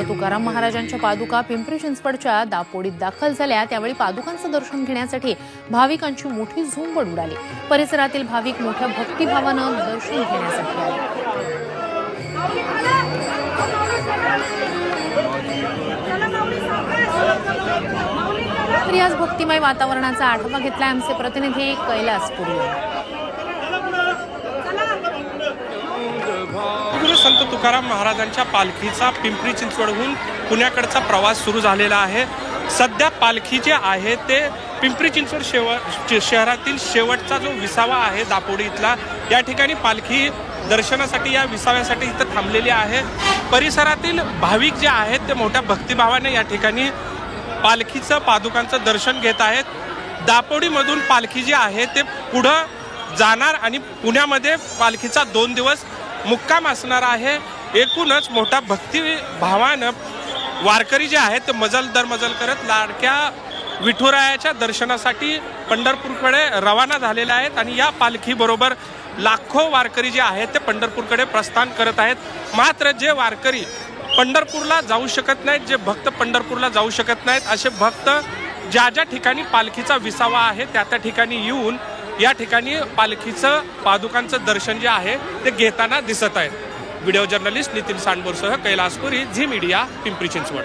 तुकाराम महाराजांच्या पादुका पिंपरी चिंचवडच्या दापोडीत दाखल झाल्या। त्यावेळी पादुकांचं दर्शन घेण्यासाठी भाविकांची मोठी झुंबड उडाली। परिसरातील भाविक मोठ्या भक्तिभावानं दर्शन घेण्यासाठी आले। आज भक्तिमय वातावरणाचा आढावा घेतला आमचे प्रतिनिधी कैलास पुरी। संत तुकाराम महाराजांच्या पालखीचा पिंपरी चिंचवडहून पुण्याकडचा प्रवास सुरू झालेला आहे। सध्या पालखी जे आहे ते पिंपरी चिंचवड शहरातील शेवटचा जो विसावा आहे दापोडी इथला, या ठिकाणी पालखी दर्शनासाठी या विसाव्यासाठी इथं थांबलेली आहे। परिसरातील भाविक जे आहेत ते मोठ्या भक्तिभावाने या ठिकाणी पालखीचं पादुकांचं दर्शन घेत आहेत। दापोडीमधून पालखी जी आहे ते पुढं जाणार आणि पुण्यामध्ये पालखीचा 2 दिवस मुक्काम असणार आहे। एकूणच मोठा भक्तिभावानं वारकरी जे आहेत ते मजल दर मजल करत लाडक्या विठुरायाच्या दर्शनासाठी पंढरपूरकडे रवाना झालेले आहेत आणि या पालखीबरोबर लाखो वारकरी जे आहेत ते पंढरपूरकडे प्रस्थान करत आहेत। मात्र जे वारकरी पंढरपूरला जाऊ शकत नाहीत, जे भक्त पंढरपूरला जाऊ शकत नाहीत, असे भक्त ज्या ज्या ठिकाणी पालखीचा विसावा आहे त्या त्या ठिकाणी येऊन या ठिकाणी पालखीचं पादुकांचं दर्शन जे आहे ते घेताना दिसत आहेत। व्हिडिओ जर्नलिस्ट नितीन सांडबोरसह कैलास पुरी, झी मीडिया, पिंपरी चिंचवड।